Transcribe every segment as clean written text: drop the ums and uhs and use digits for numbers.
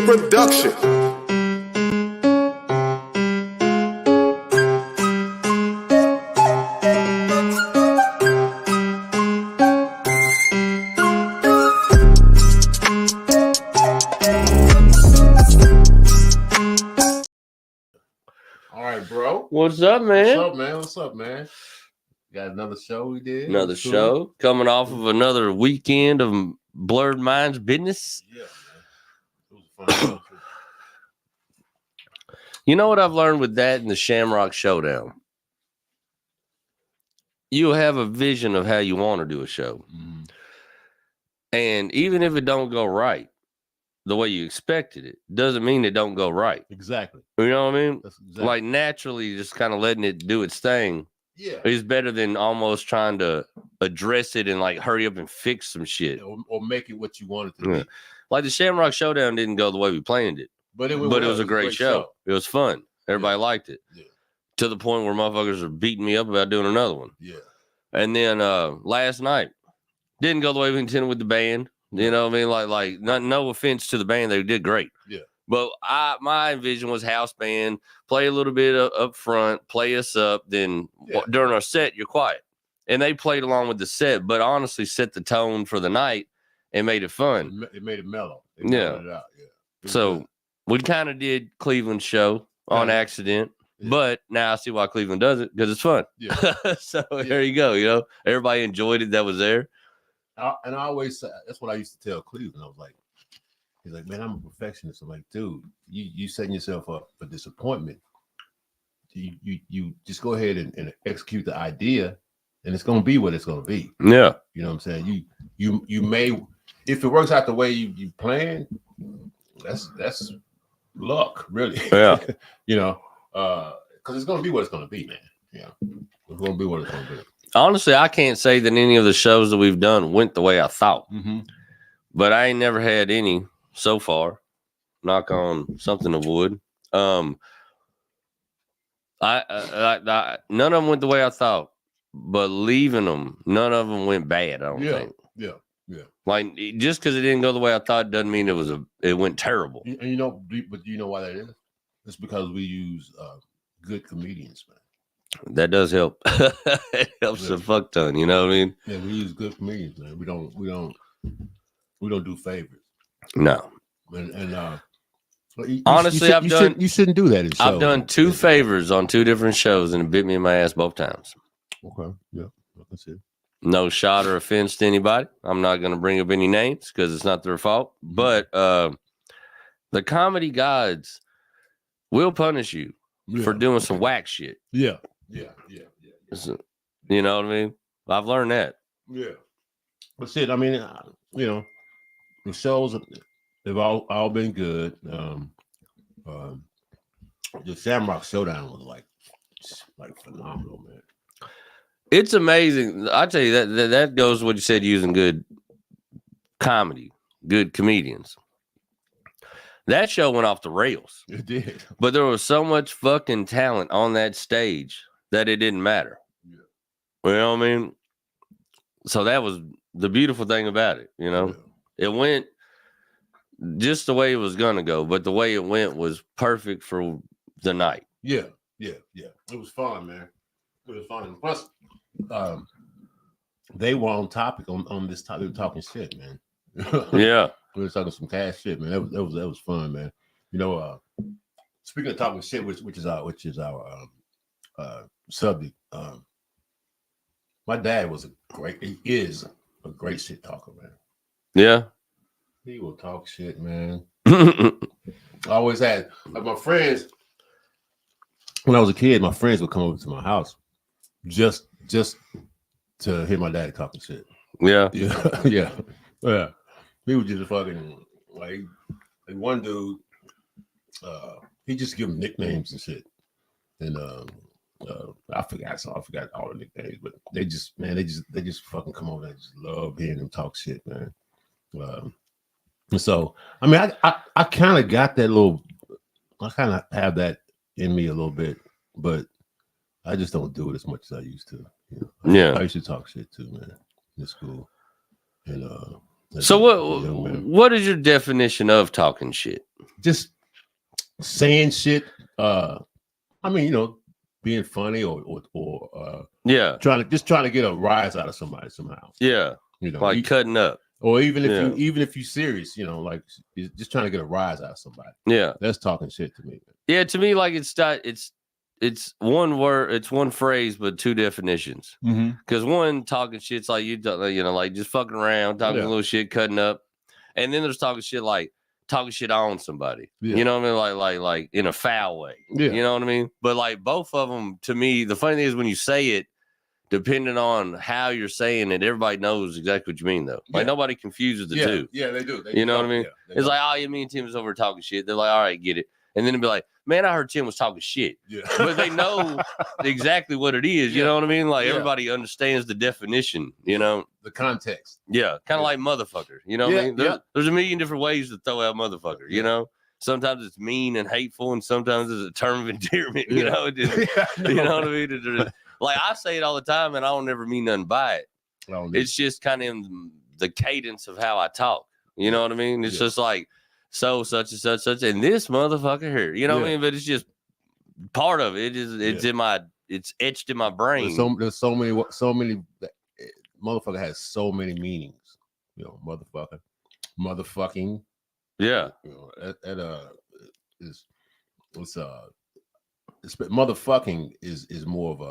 Production. All right, bro. What's up, man? What's up, man? What's up, man? Got another show we did. Another show coming off of another weekend of Blurred Minds business. Yeah, man. It was fun. You know what I've learned with that and the Shamrock Showdown? You have a vision of how you want to do a show. Mm-hmm. And even if it don't go right the way you expected it, doesn't mean it don't go right. Exactly. You know what I mean? That's exactly. Like naturally just kind of letting it do its thing. Yeah. Is better than almost trying to address it and like hurry up and fix some shit. Or make it what you want it to be. Like the Shamrock Showdown didn't go the way we planned it. But it was a great show. It was fun. Everybody liked it. Yeah. To the point where motherfuckers are beating me up about doing another one. Yeah. And then last night didn't go the way we intended with the band. You know what I mean? Like no offense to the band, they did great. Yeah. But my vision was house band, play a little bit up front, play us up. Then during our set, you're quiet. And they played along with the set, but honestly set the tone for the night and made it fun. It made it mellow. It out. So we kind of did Cleveland's show on accident. Yeah. But now I see why Cleveland does it, because it's fun. Yeah. So there you go. You know, everybody enjoyed it that was there. And I always say, that's what I used to tell Cleveland. I was like, he's like, man, I'm a perfectionist. I'm like, dude, you setting yourself up for disappointment. You just go ahead and execute the idea, and it's gonna be what it's gonna be. Yeah. You know what I'm saying? You may, if it works out the way you plan, that's luck, really. Yeah. You know, because it's gonna be what it's gonna be, man. Yeah. It's gonna be what it's gonna be. Honestly, I can't say that any of the shows that we've done went the way I thought. Mm-hmm. But I ain't never had any so far. Knock on something of wood. I none of them went the way I thought, but leaving them, none of them went bad. I don't think. Yeah. Like just because it didn't go the way I thought doesn't mean it went terrible. And you know, but do you know why that is? It's because we use good comedians, man. That does help. It helps a fuck ton. You know what I mean? Yeah, we use good comedians, man. We don't do favors. No. And honestly, you shouldn't do that in shows. I've done two favors on two different shows, and it bit me in my ass both times. Okay. Yeah, I can see. No shot or offense to anybody. I'm not going to bring up any names because it's not their fault. But the comedy gods will punish you for doing some whack shit. Yeah. So, you know what I mean? I've learned that. Yeah. But shit, I mean, you know, the shows, they've all been good. The Shamrock Showdown was like phenomenal, man. It's amazing. I tell you that goes what you said, using good comedy, good comedians. That show went off the rails. It did. But there was so much fucking talent on that stage that it didn't matter. Yeah. You know what I mean? So that was the beautiful thing about it, you know? Yeah. It went just the way it was going to go, but the way it went was perfect for the night. Yeah. It was fun, man. It was fun. And plus, they were on topic on this topic. They were talking shit, man. Yeah. We were talking some cash shit, man. That was fun, man. You know, speaking of talking shit, which is our subject. My dad is a great shit talker, man. Yeah. He will talk shit, man. I always had, like, my friends, when I was a kid, my friends would come over to my house just to hear my dad talking shit. Yeah. Yeah. He was just fucking like one dude, he just give them nicknames and shit. And I forgot all the nicknames, but they just fucking come over and just love hearing them talk shit, man. And so I mean I kind of got that I kind of have that in me a little bit, but I just don't do it as much as I used to. You know? I used to talk shit too, man, in school. And so what is your definition of talking shit? just saying shit. I mean, being funny or Yeah. trying to get a rise out of somebody somehow. Yeah. Like cutting up. Or even if you're serious, like just trying to get a rise out of somebody. Yeah. That's talking shit to me. Man. Yeah, to me, like it's one word, it's one phrase, but two definitions. Because one, talking shit's like like just fucking around, talking a little shit, cutting up, and then there's talking shit like talking shit on somebody. Yeah. You know what I mean? Like in a foul way. Yeah. You know what I mean? But like both of them, to me, the funny thing is when you say it, depending on how you're saying it, everybody knows exactly what you mean, though. Like nobody confuses the two. Yeah, they do. You know what I mean? It's like, oh, yeah, me and Tim was over talking shit. They're like, all right, get it. And then it'll be like, man, I heard Tim was talking shit. Yeah. But they know exactly what it is. You know what I mean? Like everybody understands the definition, the context. Yeah. Kind of like motherfucker. You know what I mean? There's a million different ways to throw out motherfucker, you know? Sometimes it's mean and hateful, and sometimes it's a term of endearment, you know? You know what I mean? Like I say it all the time, and I don't ever mean nothing by it. It's just kind of in the cadence of how I talk. You know what I mean? It's just like, so such and such, and this motherfucker here. You know what I mean? But it's just part of it. It's etched in my brain. There's so many. Motherfucker has so many meanings. Motherfucking. Yeah. Motherfucking is more of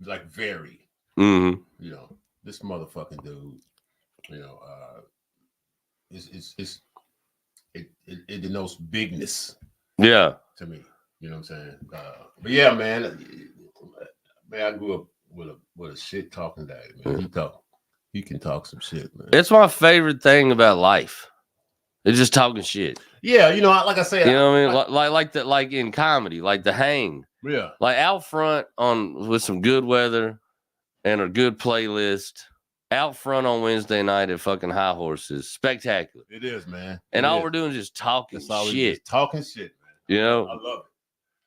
like very. Mm-hmm. This motherfucking dude. It denotes bigness. Yeah. To me, you know what I'm saying. But yeah, man. I grew up with a shit talking daddy, man. He can talk some shit, man. It's my favorite thing about life. It's just talking shit. Yeah, like I said, you know what I mean. Like in comedy, like The Hang. Yeah. Like out front with some good weather and a good playlist. Out front on Wednesday night at fucking High Horses. Spectacular. It is, man. And all we're doing is just talking shit. Talking shit, man. I love it.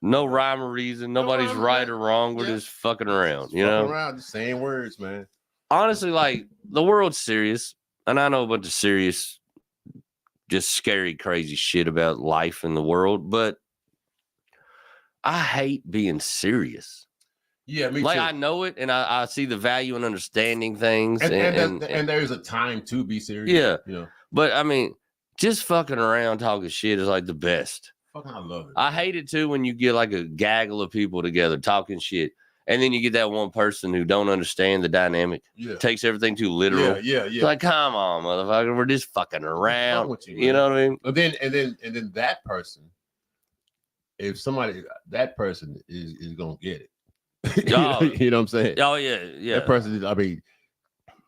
No rhyme or reason. Nobody's right or wrong. We're just fucking around, just saying words, man. Honestly, like the world's serious. And I know a bunch of serious, just scary, crazy shit about life in the world. But I hate being serious. Yeah, me too. I know it, and I see the value in understanding things, and there's a time to be serious. Yeah, But I mean, just fucking around talking shit is like the best. Fucking, I love it. I hate it too when you get like a gaggle of people together talking shit, and then you get that one person who don't understand the dynamic. Takes everything too literal. Yeah. It's like, come on, motherfucker, we're just fucking around. You know what I mean? And then that person, if that person is gonna get it. You know what I'm saying? Oh yeah. That person, I mean,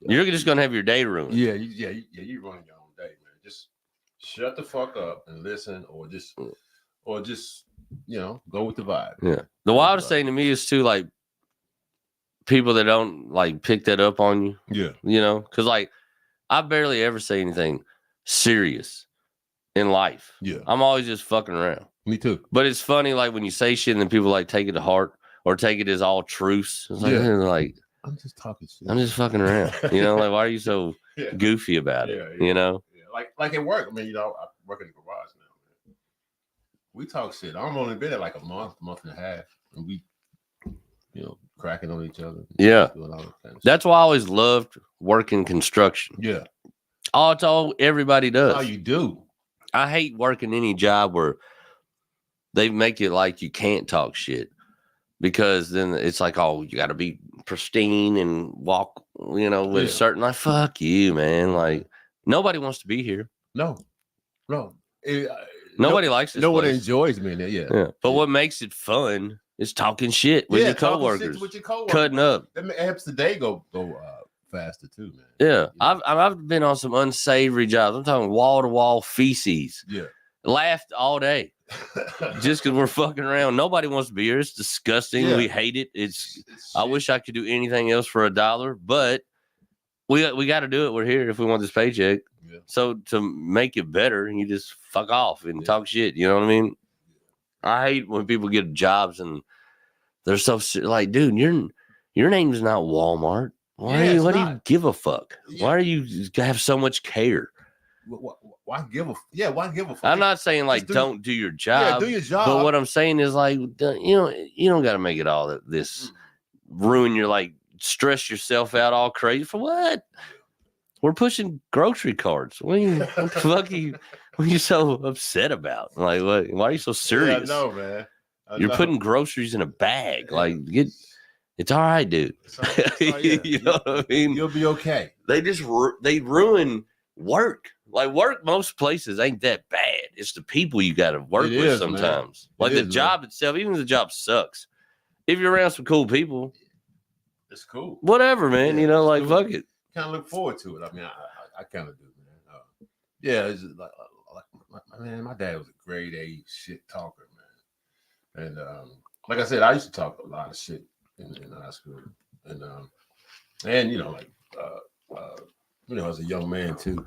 you're just gonna have your day ruined. Yeah. You run your own day, man. Just shut the fuck up and listen, or just go with the vibe. Yeah. The wildest thing to me is too, like, people that don't like pick that up on you. Yeah. Because like I barely ever say anything serious in life. Yeah. I'm always just fucking around. Me too. But it's funny, like when you say shit and then people like take it to heart or take it as all truths. It's like, like I'm just talking shit. I'm just fucking around. Like, why are you so goofy about it? Yeah. Like at work. I mean, I work in the garage now, man. We talk shit. I've only been there like a month and a half, and we, cracking on each other. Yeah. Doing all that kind of That's why I always loved working construction. Yeah. It's all everybody does. That's all you do. I hate working any job where they make it like you can't talk shit, because then it's like, oh, you got to be pristine and walk, with certain, like, fuck you, man. Like, nobody wants to be here. No. Nobody likes this. No one place. enjoys me in there. Yeah. But what makes it fun is talking shit with your coworkers, cutting up. It helps the day go faster too, man. Yeah. I've been on some unsavory jobs. I'm talking wall to wall feces. Yeah. Laughed all day. Just because we're fucking around. Nobody wants to be here. It's disgusting. We hate it. I wish I could do anything else for $1, but we got to do it. We're here if we want this paycheck. Yeah. So to make it better, you just fuck off and talk shit. You know what I mean? I hate when people get jobs and they're so like, dude, your name's not Walmart. Why do you give a fuck? Why do you have so much care? why give a fuck? I'm not saying like do- don't do your Yeah, job. do your job. But what I'm saying is like you don't got to make it all this ruin your like stress yourself out all crazy for what? We're pushing grocery carts. What the fuck what are you so upset about? Like what? Why are you so serious? Yeah, I know, man. You're putting groceries in a bag. Like it's all right, dude. You know what I mean? You'll be okay. They just they ruin work. Like work, most places ain't that bad. It's the people you got to work It with is, sometimes. man. Like the job itself, even if the job sucks, if you're around some cool people, it's cool. Whatever, man. Yeah, You know, like cool. fuck it. Kind of look forward to it. I mean, I kind of do, man. Yeah, it's just like man, my dad was a grade A shit talker, man. And like I said, I used to talk a lot of shit in high school, and you know, like you know, as a young man too.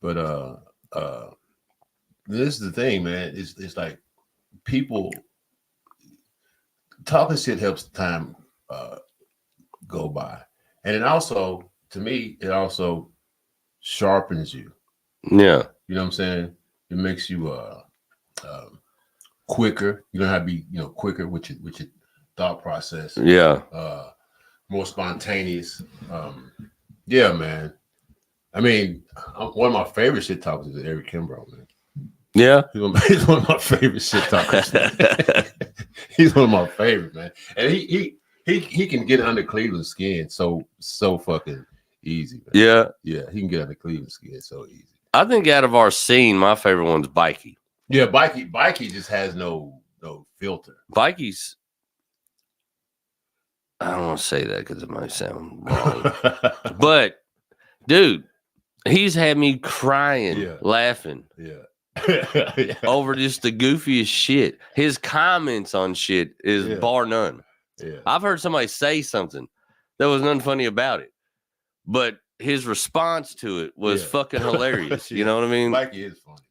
But this is the thing, man. It's like people talking shit helps the time go by, and it also, to me, it also sharpens you. Yeah, you know what I'm saying. It makes you quicker. You don't have to be quicker with your thought process. Yeah, more spontaneous. Yeah, man. I mean, one of my favorite shit talkers is Eric Kimbrough, man. Yeah, he's one of my favorite shit talkers. He's one of my favorite, man. And he can get under Cleveland's skin so fucking easy, man. Yeah, he can get under Cleveland's skin so easy. I think out of our scene, my favorite one's Bikey. Yeah, Bikey just has no filter. Bikey's. I don't want to say that because it might sound wrong, but dude, he's had me crying, laughing. Yeah. Over just the goofiest shit. His comments on shit is bar none. Yeah. I've heard somebody say something that was nothing funny about it, but his response to it was fucking hilarious. You know what I mean? Mikey is funny,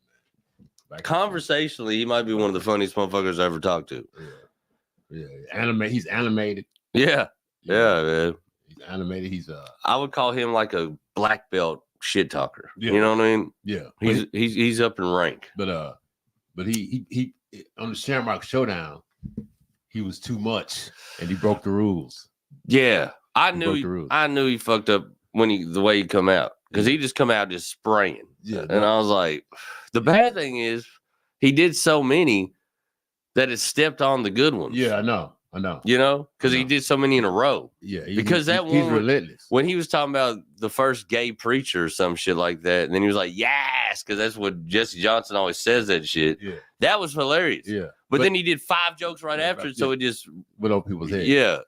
man. Conversationally, he might be one of the funniest motherfuckers I ever talked to. Yeah. He's animated. Yeah, man. He's animated. I would call him like a black belt shit talker. Yeah. You know what I mean? Yeah. He's up in rank. But he on the Shamrock Showdown, he was too much and he broke the rules. Yeah. I knew he fucked up the way he come out, because he just come out just spraying. Yeah. And I was like, the bad thing is he did so many that it stepped on the good ones. Yeah, I know. You know, because he did so many in a row. Yeah, he's relentless. When he was talking about the first gay preacher or some shit like that, and then he was like, yes, because that's what Jesse Johnson always says, that shit. Yeah. That was hilarious. Yeah. But then he did 5 jokes right after it, so it just went over people's heads. Yeah.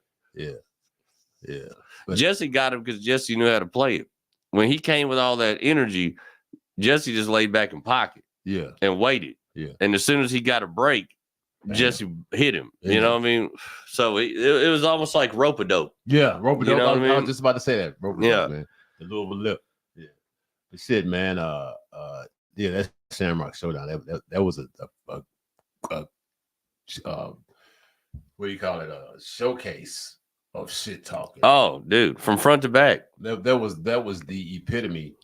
But Jesse got him because Jesse knew how to play it. When he came with all that energy, Jesse just laid back in pocket. Yeah. And waited. Yeah. And as soon as he got a break, Jesse hit him. Yeah. You know what I mean? So it was almost like rope-a-dope. Yeah, rope-a-dope. You know what I mean? I was just about to say that. Rope-a-dope, man. The Louisville Lip. Yeah. But shit, man. Yeah, that's Shamrock Showdown. That was a what do you call it? A showcase of shit talking. Oh, dude, from front to back. That was the epitome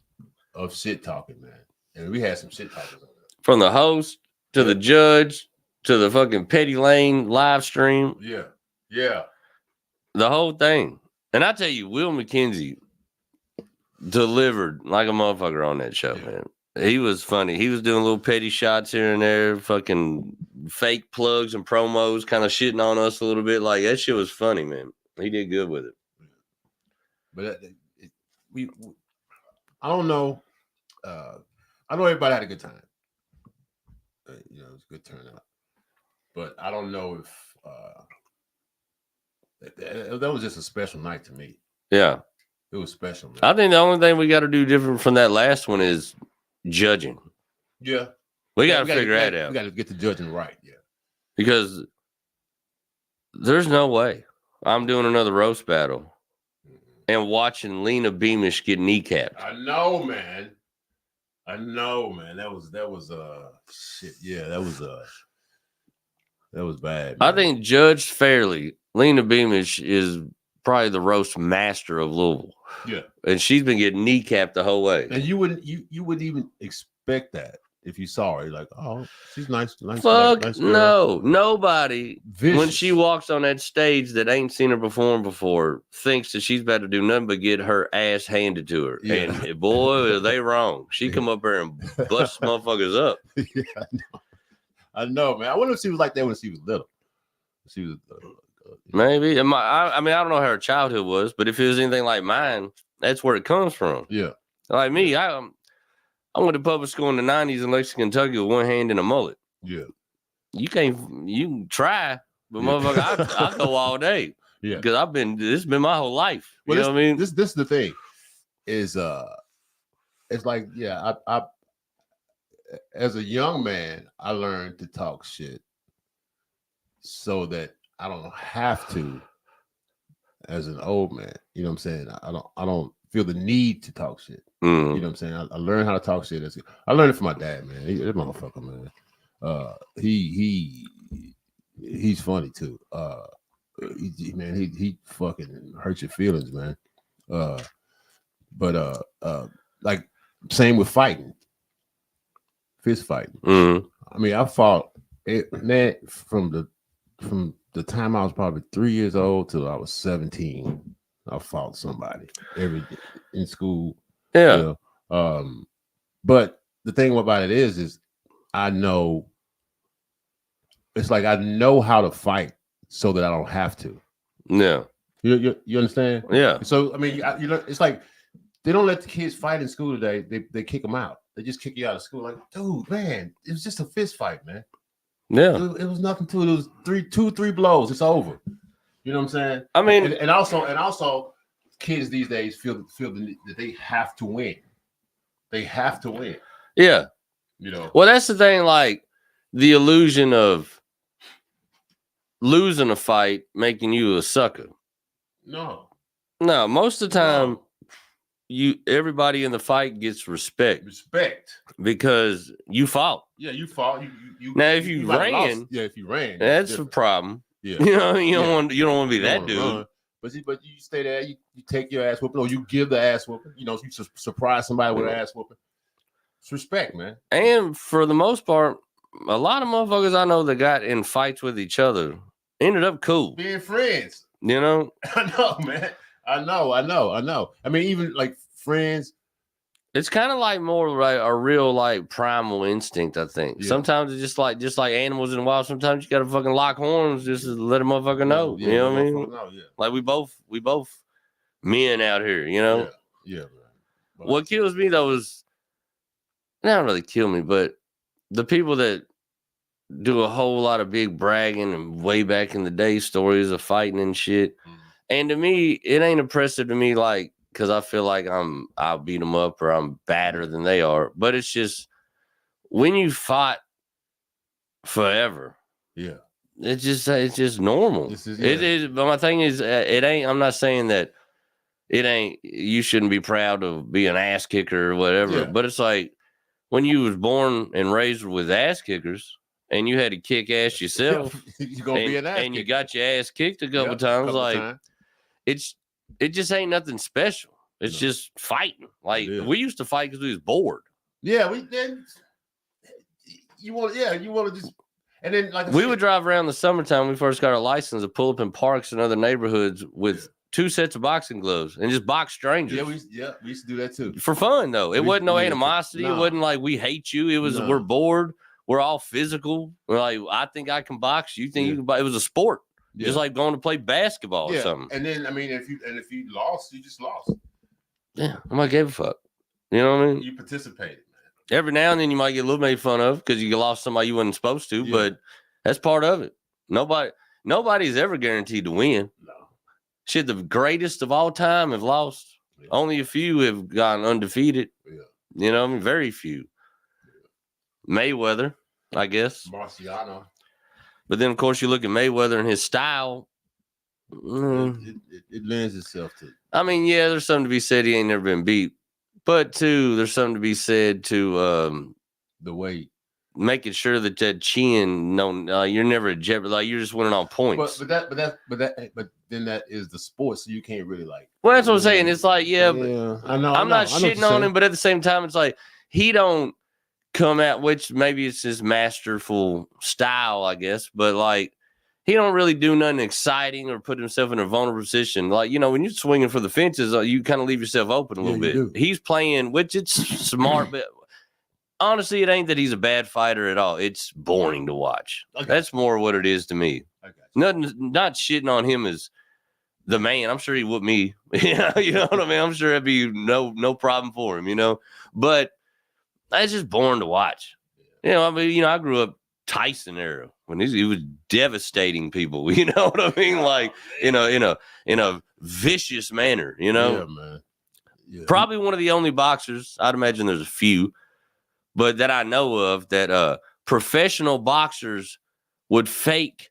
of shit talking, man. And we had some shit talkers on there. From the host to the judge to the fucking Petty Lane live stream. Yeah. The whole thing. And I tell you, Will McKenzie delivered like a motherfucker on that show, man. He was funny. He was doing little petty shots here and there, fucking fake plugs and promos, kind of shitting on us a little bit. Like, that shit was funny, man. He did good with it. But I don't know. I know everybody had a good time. It was a good turnout. But I don't know if that was just a special night to me. Yeah. It was special, man. I think the only thing we got to do different from that last one is judging. Yeah. We got to figure that out. We got to get the judging right. Yeah. Because there's no way I'm doing another roast battle and watching Lena Beamish get kneecapped. I know, man. That was shit. Yeah, that was bad. Man. I think judged fairly, Lena Beamish is probably the roast master of Louisville. Yeah. And she's been getting kneecapped the whole way. And you wouldn't even expect that if you saw her. You're like, oh, she's nice. Fuck nice girl. no. Nobody, Vicious. when she walks on that stage that ain't seen her perform before, thinks that she's about to do nothing but get her ass handed to her. Yeah. And boy, are they wrong. She come up there and bust motherfuckers up. Yeah, I know, man. I wonder if she was like that when she was little. She was Maybe. I mean, I don't know how her childhood was, but if it was anything like mine, that's where it comes from. Yeah. Like me, I went to public school in the 90s in Lexington, Kentucky with one hand and a mullet. Yeah. You can try, but Yeah. motherfucker, I go all day. Yeah. Because this has been my whole life. You know what I mean? This is the thing. Is it's like, yeah, I as a young man, I learned to talk shit so that I don't have to as an old man. You know what I'm saying? I don't feel the need to talk shit. You know what I'm saying? I learned how to talk shit. I learned it from my dad, man. That motherfucker, man. He's funny too. He fucking hurts your feelings, man. But like same with fighting, fist fighting. I mean, I fought man from the time I was probably 3 years old till I was 17. I fought somebody every day in school. Yeah. You know? But the thing about it is I know. It's like I know how to fight so that I don't have to. Yeah. You understand? Yeah. So I mean, it's like they don't let the kids fight in school today. They kick them out. They just kick you out of school. Like, dude, man, it was just a fist fight, man. Yeah. It was nothing to it. It was 3 blows. It's over. You know what I'm saying? I mean, and also, kids these days feel that they have to win. They have to win. Yeah. You know. Well, that's the thing. Like the illusion of losing a fight making you a sucker. No. Most of the time, everybody in the fight gets respect because you fought. Yeah, you fought. You now, if you ran, if you ran, that's a problem. Yeah, you don't want to be that dude. Run. But you stay there. You take your ass whooping, or you give the ass whooping. You know, you surprise somebody with an ass whooping. It's respect, man. And for the most part, a lot of motherfuckers I know that got in fights with each other ended up cool, being friends. You know, I know, man. I know. I mean, even like friends. It's kind of like more like a real like primal instinct, I think. Yeah. Sometimes it's just like animals in the wild. Sometimes you gotta fucking lock horns just to let a motherfucker know. Yeah, you know what I mean? Know, yeah. Like we both men out here, you know? Yeah, man. What kills me though is not really kill me, but the people that do a whole lot of big bragging and way back in the day stories of fighting and shit. And to me, it ain't impressive to me, like, because I feel like I'll beat them up or I'm badder than they are. But it's just when you fought forever, it's just normal. It is. But my thing is, it ain't. I'm not saying that it ain't. You shouldn't be proud of being an ass kicker or whatever. Yeah. But it's like when you was born and raised with ass kickers. And you had to kick ass yourself. You're gonna be an ass and you got your ass kicked a couple times. It just ain't nothing special. It's just fighting. Like we used to fight because we was bored. Yeah, we did. You want to just, and then like we would drive around the summertime when we first got our license to pull up in parks and other neighborhoods with 2 sets of boxing gloves and just box strangers. Yeah, we used to do that too. For fun though. It wasn't no animosity. It wasn't like we hate you. It was we're bored. We're all physical. We're like, I think I can box. You think you can box? It was a sport. Just like going to play basketball or something. And then I mean, if you lost, you just lost. Yeah, I might give a fuck. You know what I mean? You participated, man. Every now and then you might get a little made fun of because you lost somebody you wasn't supposed to, but that's part of it. Nobody's ever guaranteed to win. No. Shit, the greatest of all time have lost. Yeah. Only a few have gone undefeated. Yeah. You know what I mean? Very few. Yeah. Mayweather, I guess. Marciano. But then, of course, you look at Mayweather and his style. It lends itself to. I mean, yeah, there's something to be said. He ain't never been beat. But, too, there's something to be said to the weight. making sure that chin, no, you're never a jeopardy. Like you're just winning on points. But then that is the sport, so you can't really like. Well, that's what I'm saying. It's like, yeah, but I know. I'm not I know what shitting you're on saying. him, but at the same time, it's like he don't come out, which maybe it's his masterful style, I guess, but like he don't really do nothing exciting or put himself in a vulnerable position. Like, when you're swinging for the fences, you kind of leave yourself open a little bit. do. He's playing, which it's smart, but honestly, it ain't that he's a bad fighter at all. It's boring to watch. Okay. That's more what it is to me. Okay. Not shitting on him as the man. I'm sure he would me. You know what I mean? I'm sure it'd be no problem for him, but it's just boring to watch. I grew up Tyson era when he was devastating people. You know what I mean? Like in a vicious manner. Yeah, man. Yeah. Probably one of the only boxers. I'd imagine there's a few, but that I know of that professional boxers would fake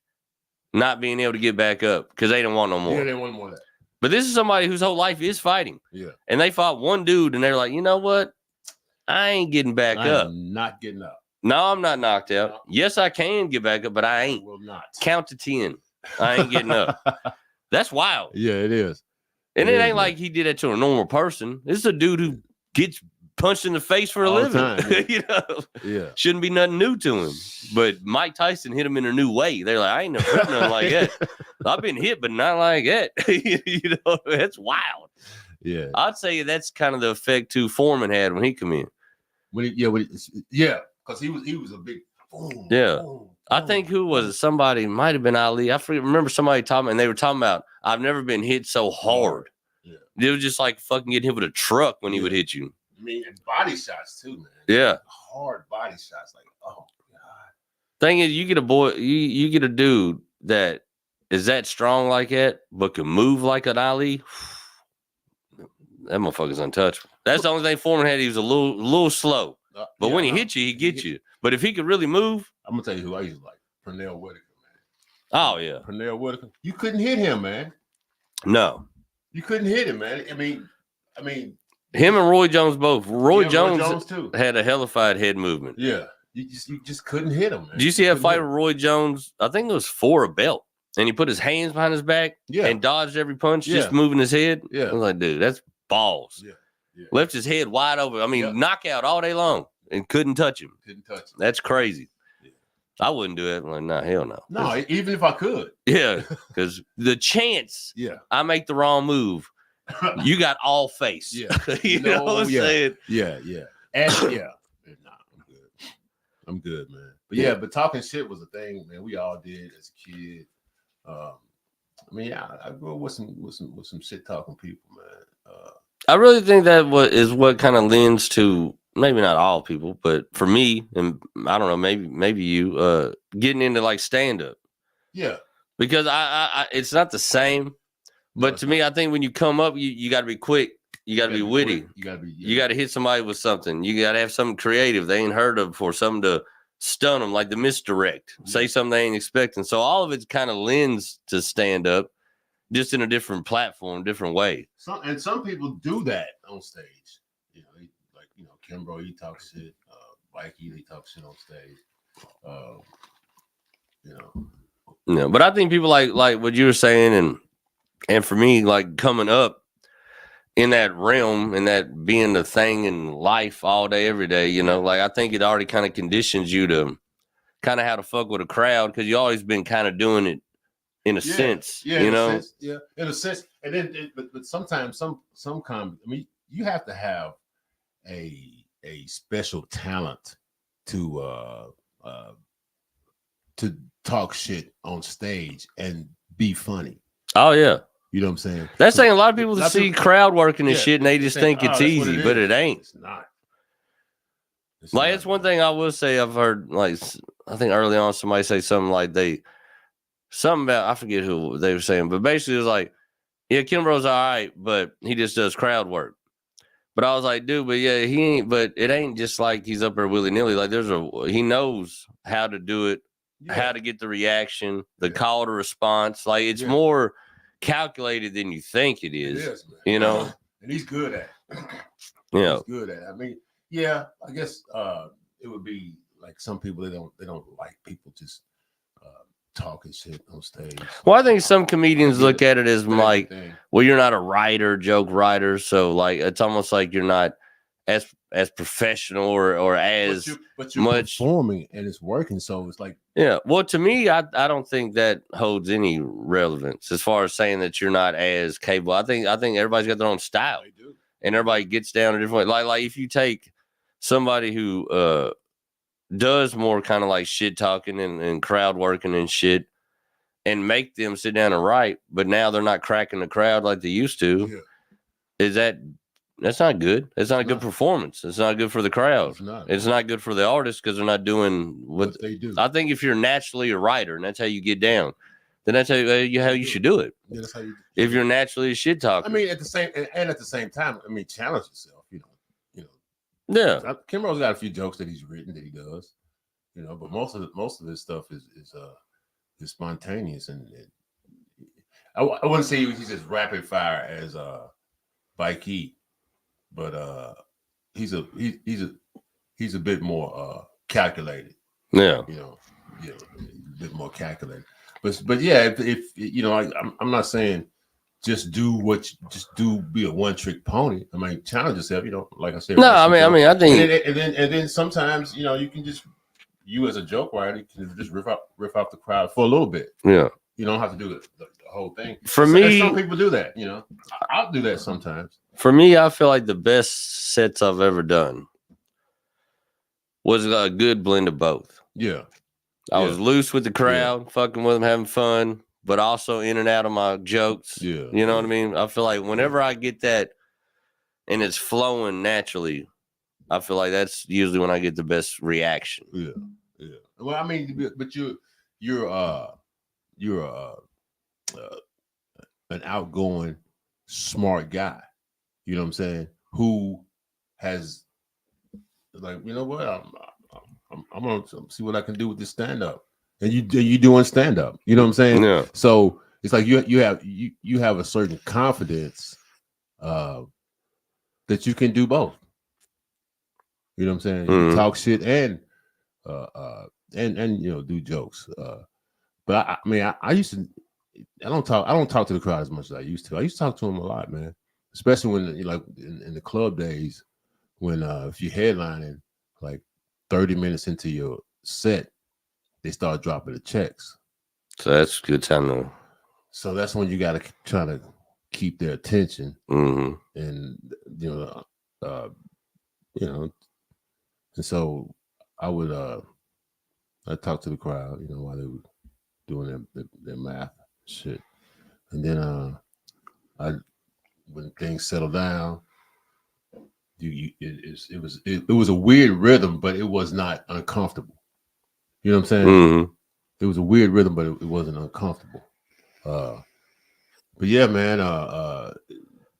not being able to get back up because they didn't want no more. Yeah, they want more of that. But this is somebody whose whole life is fighting. Yeah. And they fought one dude, and they're like, you know what? I ain't getting back up. I'm not getting up. No, I'm not knocked out. No. Yes, I can get back up, but I ain't. I will not. Count to 10. I ain't getting up. That's wild. Yeah, it is. And it ain't like he did that to a normal person. This is a dude who gets punched in the face for a living. Time, yeah. Yeah. Shouldn't be nothing new to him. But Mike Tyson hit him in a new way. They're like, I ain't never hit nothing like that. I've been hit, but not like that. That's wild. Yeah. I'd say that's kind of the effect too Foreman had when he come in. Because he was a big boom. Yeah. Boom, I think who was it? Somebody might have been Ali. I remember somebody talking, and they were talking about I've never been hit so hard. Yeah. It was just like fucking getting hit with a truck when he would hit you. I mean, and body shots too, man. Yeah. Hard body shots. Like, oh God. Thing is, you get a boy, you get a dude that is that strong like that, but can move like an Ali. That motherfucker's untouchable. That's the only thing Foreman had. He was a little slow. But when he hit you, he gets you. But if he could really move, I'm gonna tell you who I used to like. Pernell Whitaker, man. Oh yeah. Pernell Whitaker. You couldn't hit him, man. No. You couldn't hit him, man. I mean, him and Roy Jones both. Roy Jones too had a hellified head movement. Yeah. You just couldn't hit him, man. Did you see that fight with Roy Jones? I think it was for a belt. And he put his hands behind his back and dodged every punch, just moving his head. Yeah. I was like, dude, that's balls. Yeah. Left his head wide open. I mean, knockout all day long and couldn't touch him. That's crazy. Yeah. I wouldn't do it. I'm like, nah, hell no. No, even if I could. Yeah, because the chance I make the wrong move, you got all face. Yeah. you know what I'm saying? Yeah. And nah, I'm good, man. But but talking shit was a thing, man. We all did as a kid. I mean, I grew up with some shit talking people, man. I really think that is what kind of lends to maybe not all people, but for me, and I don't know, maybe you getting into like stand up. Yeah, because I it's not the same, but to me, I think when you come up, you got to be quick, you got to be witty, you got to hit somebody with something, you got to have something creative they ain't heard of before, something to stun them, like the misdirect, say something they ain't expecting. So all of it kind of lends to stand up. Just in a different platform, different way. Some people do that on stage. Kimbrough, he talks shit. Mikey, he talks shit on stage. Yeah, but I think people like what you were saying, and for me, like coming up in that realm and that being the thing in life all day, every day. Like I think it already kind of conditions you to kind of how to fuck with a crowd because you always been kind of doing it. In a sense, in a sense, and then, but sometimes some comedy. I mean, you have to have a special talent to talk shit on stage and be funny. Oh yeah, you know what I'm saying. That's saying a lot of people see crowd working and shit, and they just think it's easy, but it ain't. It's not. Like it's one thing I will say. I've heard I think early on somebody say something like something about, I forget who they were saying, but basically it was like, yeah, Kimbrough's all right, but he just does crowd work. But I was like, dude, but yeah, he ain't, but it ain't just like he's up there willy-nilly. Like he knows how to do it, how to get the reaction, the call to response. Like it's more calculated than you think it is. It is, man. And he's good at it. Yeah. He's good at it. I mean, I guess it would be like some people they don't like people just talking shit on stage. Well, I think some comedians look at it as like, Thing. well, you're not a writer, joke writer, so like it's almost like you're not as professional or as but you're much performing and it's working. So it's like, yeah. Well, to me, I don't think that holds any relevance as far as saying that you're not as capable. I think everybody's got their own style, they do. and everybody gets down a different way. Like if you take somebody who does more kind of like shit talking and crowd working and shit, and make them sit down and write, but now they're not cracking the crowd like they used to. Yeah. That's not good. It's not a good performance. It's not good for the crowd. It's not good for the artist because they're not doing what they do. I think if you're naturally a writer and that's how you get down, then that's how you should do it. Yeah, that's how you. If you're naturally a shit talker. I mean, at the same time, I mean, challenge yourself. Yeah. Kim Rowe's got a few jokes that he's written that he does, but most of his stuff is spontaneous and I wouldn't say he's as rapid fire as Spike Lee, but he's a bit more calculated. Yeah. A bit more calculated. But yeah, if I'm not saying just be a one trick pony. I mean, challenge yourself. Like I said. No, I mean, I think, and then sometimes you can just as a joke writer can just riff off the crowd for a little bit. Yeah, you don't have to do the whole thing. For me, some people do that. I'll do that sometimes. For me, I feel like the best sets I've ever done was a good blend of both. Yeah. I was loose with the crowd, fucking with them, having fun, but also in and out of my jokes. Yeah. You know what I mean? I feel like whenever I get that and it's flowing naturally, I feel like that's usually when I get the best reaction. Yeah. Yeah. Well, I mean, but you're an outgoing, smart guy. You know what I'm saying? Who has like, what? I'm gonna see what I can do with this stand up, and you doing stand up. You know what I'm saying? Yeah. So it's like you have a certain confidence that you can do both. You know what I'm saying? You can talk shit and do jokes. But I mean, I used to. I don't talk to the crowd as much as I used to. I used to talk to them a lot, man. Especially when like in the club days, when if you're headlining like 30 minutes into your set, they start dropping the checks. So that's a good time though. So that's when you got to try to keep their attention, and and so I would I talk to the crowd, while they were doing their math shit, and then when things settle down, it was a weird rhythm, but it was not uncomfortable. You know what I'm saying? Mm-hmm. It was a weird rhythm, but it wasn't uncomfortable. But yeah, man,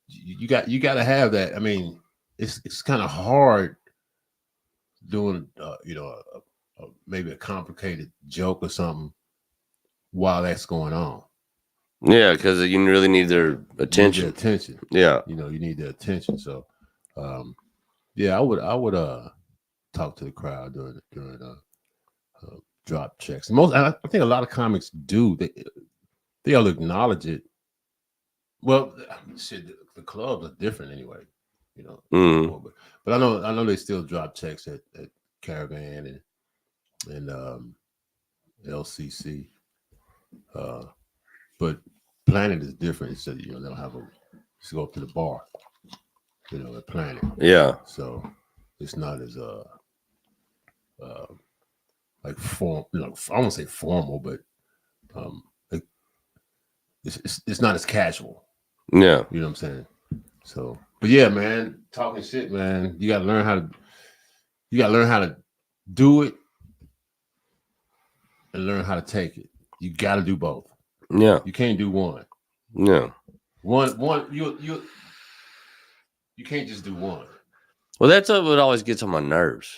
you got to have that. I mean, it's kind of hard doing maybe a complicated joke or something while that's going on. Yeah, because you really need their attention. Yeah. You need their attention. So yeah, I would talk to the crowd during drop checks. I think a lot of comics do. They'll acknowledge it. Well, shit, the clubs are different anyway, but I know they still drop checks at Caravan and LCC. But Planet is different. So they'll have just go up to the bar, at Planet. Yeah. So it's not as like form. I won't say formal, but it's not as casual. Yeah. You know what I'm saying? So, but yeah, man, talking shit, man. You gotta learn how to do it and learn how to take it. You gotta do both. Yeah. You can't do one. Yeah. One you can't just do one. Well, that's what always gets on my nerves.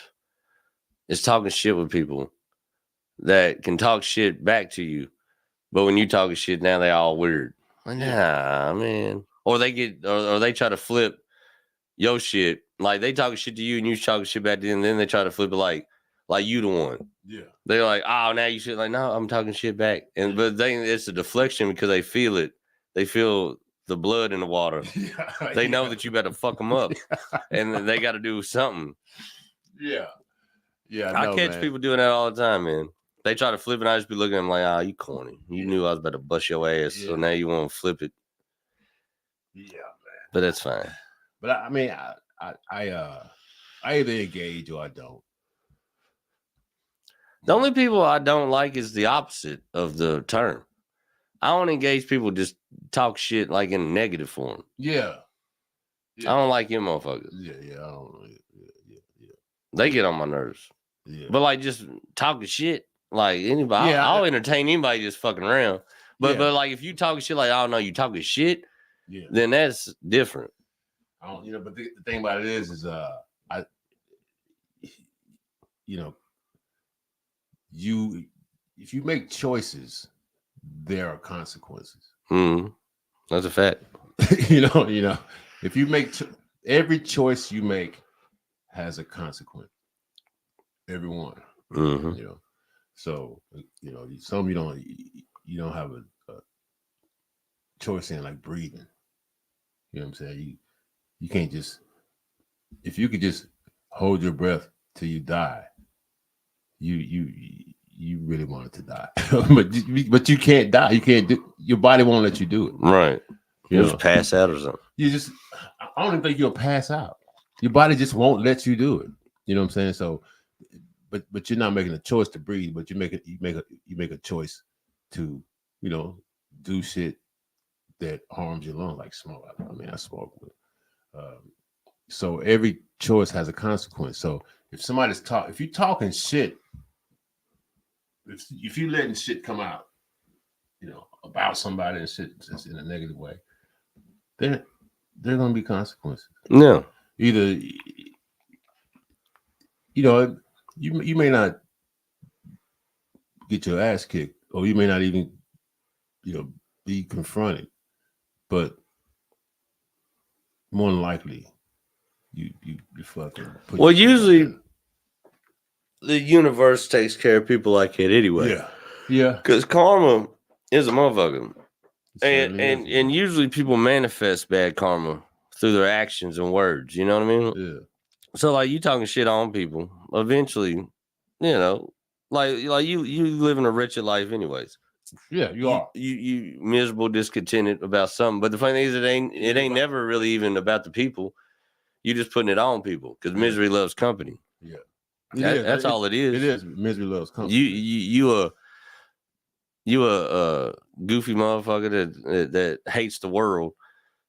It's talking shit with people that can talk shit back to you, but when you talking shit, now they all weird. Like, nah, man. Or they try to flip your shit. Like they talking shit to you and you talking shit back to them, and then they try to flip it like like you the one. Yeah. They're like, oh, now you should like, no, I'm talking shit back. And but it's a deflection because they feel it. They feel the blood in the water. Yeah. They know that you better fuck them up, and they got to do something. Yeah. Yeah. I catch people doing that all the time, man. They try to flip it, and I just be looking at them like, you corny. You knew I was about to bust your ass, so now you want to flip it. Yeah, man. But that's fine. But I mean, I either engage or I don't. The only people I don't like is the opposite of the term. I don't engage people just talk shit like in a negative form. Yeah. I don't like you motherfuckers. Yeah. I don't. Yeah. They get on my nerves. Yeah. But like just talking shit, like anybody, Yeah, I'll entertain anybody just fucking around. But like if you talking shit like I don't know, you talking shit, then that's different. I don't, but the thing about it is if you make choices, there are consequences. Mm-hmm. That's a fact. If you make every choice you make has a consequence. Every one. Mm-hmm. So some you don't have a choice in, like breathing. You know what I'm saying? You can't just, if you could just hold your breath till you die, you really wanted to die. but you can't die. You can't do, your body won't let you do it. Right. You just pass out or something. I don't even think you'll pass out. Your body just won't let you do it. You know what I'm saying? So but you're not making a choice to breathe, but you make a choice to, do shit that harms your lungs, like smoke. I mean, I smoke. So every choice has a consequence. So if you're talking shit, if you're letting shit come out, about somebody and shit just in a negative way, then there are going to be consequences. No. Either, you may not get your ass kicked, or you may not even, be confronted, but more than likely, you fucking. Usually, the universe takes care of people like it anyway. Yeah. Because karma is a motherfucker, and usually people manifest bad karma through their actions and words. You know what I mean? Yeah. So like you talking shit on people, eventually, like you living a wretched life anyways. Yeah, you are. You miserable, discontented about something. But the funny thing is, it ain't never really even about the people. You just putting it on people because misery loves company. Yeah, that's all it is. It is. Misery loves company. You a goofy motherfucker that hates the world.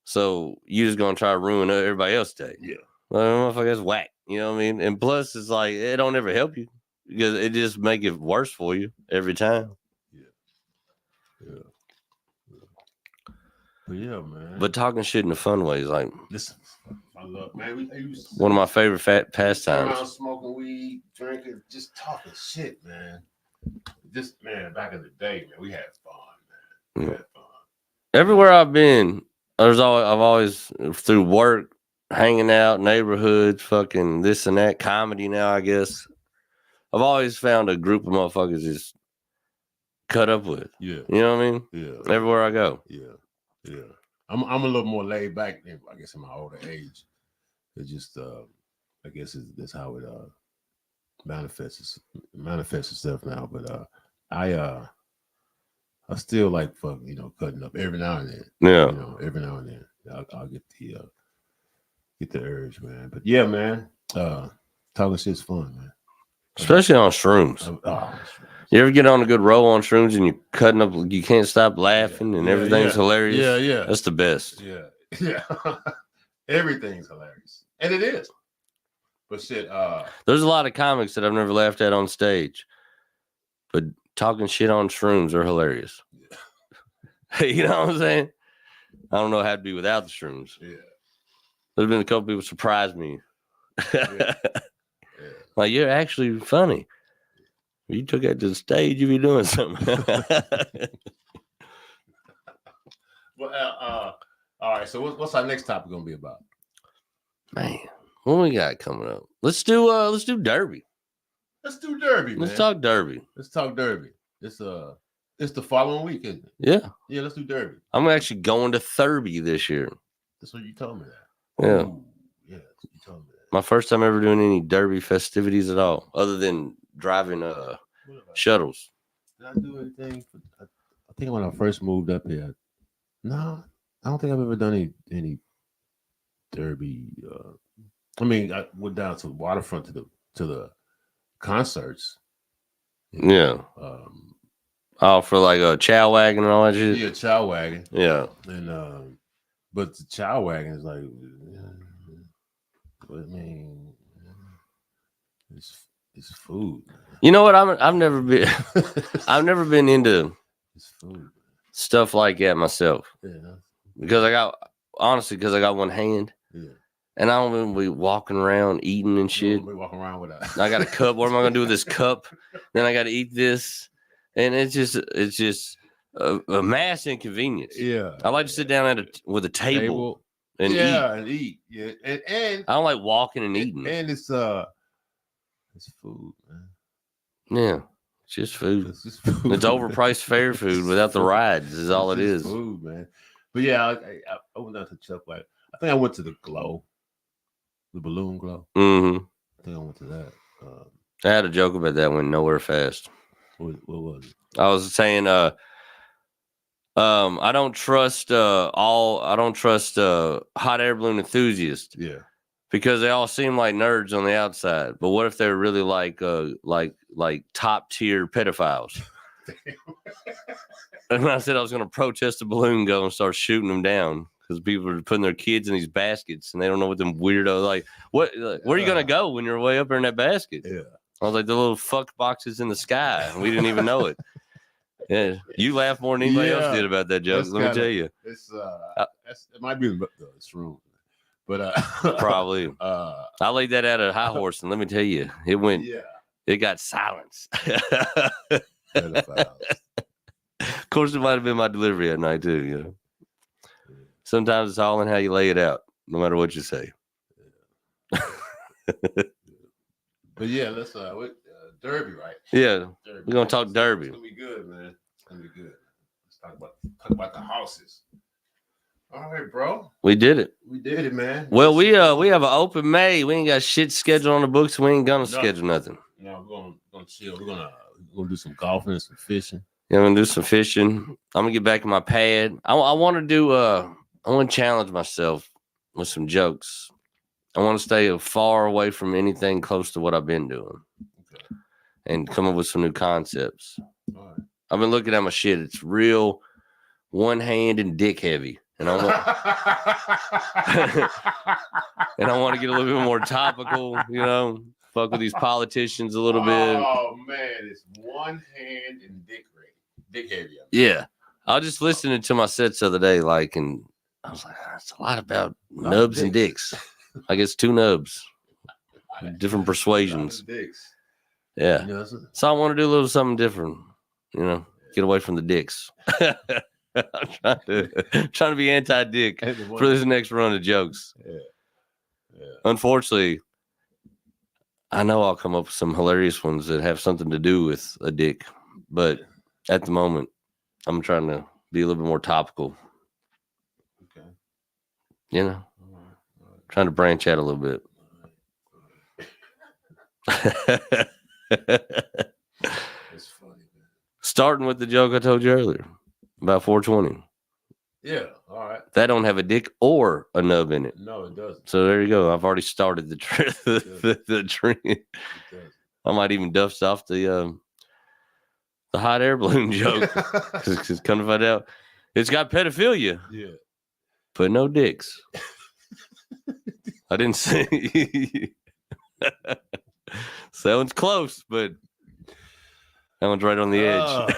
So you just gonna try to ruin everybody else's day. Yeah, well, motherfucker, that's whack. You know what I mean? And plus, it's like it don't ever help you because it just make it worse for you every time. But yeah, man. But talking shit in a fun way is like, listen, I love, man. One of my favorite pastimes. Around smoking weed, drinking, just talking shit, man. Just back in the day, man, we had fun, man. We had fun. Everywhere I've been, I've always through work, hanging out, neighborhoods, fucking this and that, comedy now, I guess. I've always found a group of motherfuckers just cut up with. Yeah. You know what I mean? Yeah. Everywhere I go. Yeah. I'm a little more laid back, I guess, in my older age. It's just I guess that's how it manifests itself now. But I still like cutting up every now and then. Yeah. Every now and then I'll get the urge, man. But yeah, man, talking shit's fun, man. Especially on shrooms. You ever get on a good roll on shrooms and you're cutting up, you can't stop laughing and everything's hilarious? Yeah. That's the best. Yeah. Everything's hilarious. And it is. But shit, there's a lot of comics that I've never laughed at on stage. But talking shit on shrooms are hilarious. Yeah. You know what I'm saying? I don't know how to be without the shrooms. Yeah. There's been a couple people surprise me. Yeah. Like, you're actually funny. You took it to the stage, you be doing something. Well, all right. So what's our next topic gonna be about? Man, what we got coming up? Let's do Derby. Let's do Derby, man. Let's talk Derby. Let's talk Derby. It's the following week, isn't it? Yeah. Yeah, let's do Derby. I'm actually going to Thurby this year. That's what you told me that. Yeah. Ooh, yeah, that's what you told me that. My first time ever doing any Derby festivities at all, other than driving shuttles. Did I do anything? I think when I first moved up here. No, I don't think I've ever done any Derby. I mean, I went down to the waterfront to the concerts. Yeah. For like a chow wagon and all that shit. Yeah, chow wagon. Yeah. And but the chow wagon is like, I mean, it's food. You know what? I've never been I've never been into It's food. stuff like that myself. Yeah. Because I got one hand. Yeah. And I don't even be walking around eating and shit. We walking around with that. I got a cup. What am I gonna do with this cup? Then I got to eat this, and it's just a mass inconvenience. Yeah. I like to sit down with a table and eat. and eat. Yeah, and I don't like walking and eating. And it's food, man. Yeah, it's just food. It's just food. It's overpriced fair food without the rides. Is all it It's is. food, man. But yeah, I went down to Chuck White. I think I went to the Glow, the Balloon Glow. Mm-hmm. I think I went to that. I had a joke about that one. Nowhere fast. What was it? I was saying, I don't trust hot air balloon enthusiasts Yeah. because they all seem like nerds on the outside. But what if they're really like top tier pedophiles? And I said I was going to protest the balloon go and start shooting them down because people are putting their kids in these baskets and they don't know what them weirdo like. Where are you going to go when you're way up there in that basket? Yeah. I was like the little fuck boxes in the sky. And we didn't even know it. Yeah, you laugh more than anybody else did about that joke. Let me tell you, it's it might be in this room, but probably. I laid that out at High Horse, and let me tell you, it went. Yeah. It got silence. Pedophiles. Of course, it might have been my delivery at night too. You know, sometimes it's all in how you lay it out, no matter what you say. But yeah, let's Derby, right? Yeah, Derby. we're gonna talk Derby. It's gonna be good, man. It's gonna be good. Let's talk about the houses. All right, bro. We did it. We did it, man. Well, we have an open May. We ain't got shit scheduled on the books. We ain't gonna schedule nothing. No, we're gonna chill. We're gonna do some golfing and some fishing. Yeah, I'm gonna do some fishing. I'm gonna get back in my pad. I want to do. I want to challenge myself with some jokes. I want to stay far away from anything close to what I've been doing, and come up with some new concepts. All right. I've been looking at my shit. It's real one hand and dick heavy, and I want to get a little bit more topical. You know, fuck with these politicians a little bit. Oh man, it's one hand and dick heavy. Yeah, I was just listening to my sets the other day, and I was like, it's a lot about nubs and dicks. I guess two nubs, different persuasions. Dicks. Yeah, You know, so I want to do a little something different. You know, get away from the dicks. I'm trying to be anti-dick for this next run of jokes. Yeah. Unfortunately, I know I'll come up with some hilarious ones that have something to do with a dick, but at the moment, I'm trying to be a little bit more topical. Okay. You know, trying to branch out a little bit. It's funny, man. Starting with the joke I told you earlier about 420. Yeah. All right. That don't have a dick or a nub in it. No, it doesn't. So there you go. I've already started the trend. It doesn't. I might even dust off the hot air balloon joke because come to find out, it's got pedophilia, Yeah. but no dicks. I didn't say. So that one's close, but that one's right on the edge.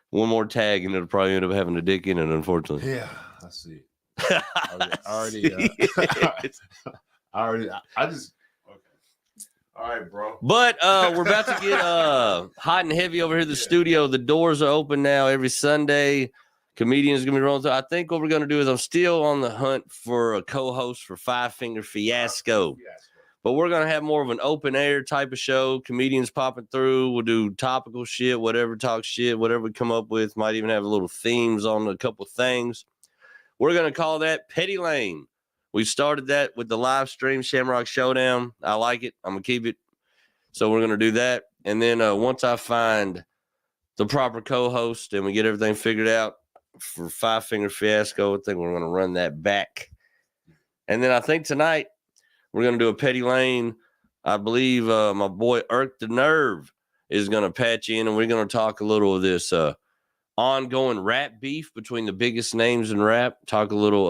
One more tag, and it'll probably end up having a dick in it, unfortunately. Yeah, I see it. I just. Okay. All right, bro. But we're about to get hot and heavy over here at the studio. The doors are open now every Sunday. Comedians gonna be rolling through. I think what we're gonna do is I'm still on the hunt for a co-host for Five Finger Fiasco. But we're going to have more of an open air type of show. Comedians popping through. We'll do topical shit, whatever, talk shit, whatever we come up with. Might even have a little themes on a couple things. We're going to call that Petty Lane. We started that with the live stream Shamrock Showdown. I like it. I'm going to keep it. So we're going to do that. And then once I find the proper co-host and we get everything figured out for Five Finger Fiasco, I think we're going to run that back. And then I think tonight, we're going to do a Petty Lane. I believe my boy Irk the Nerve is going to patch in, and we're going to talk a little of this ongoing rap beef between the biggest names in rap. Talk a little,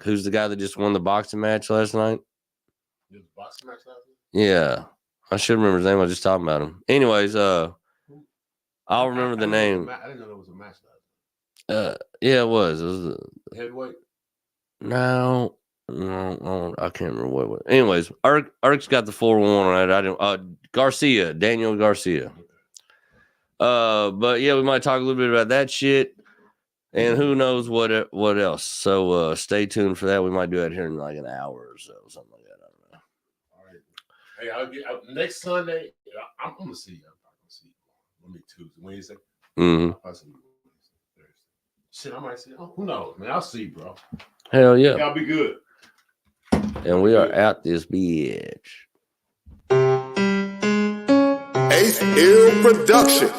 who's the guy that just won the boxing match last night? The boxing match last night? Yeah. I should remember his name. I was just talking about him. Anyways, I'll remember the name. I didn't know there was a match last night. Yeah, it was. It was Heavyweight? No, I can't remember what it was. Anyways, Irk's got the 4-1 on it. I don't. Daniel Garcia. But yeah, we might talk a little bit about that shit, and who knows what else. So stay tuned for that. We might do that here in like an hour or so, something like that. I don't know. All right. Hey, I'll get next Sunday. I'm gonna see you. I'm gonna see you. Let me Tuesday, Wednesday. Mm-hmm. I'll see you Wednesday, Thursday. Shit, I might see. Oh, who knows, man? I'll see you, bro. Hell yeah. Y'all be good. And we are out this bitch. Ace Hill Production.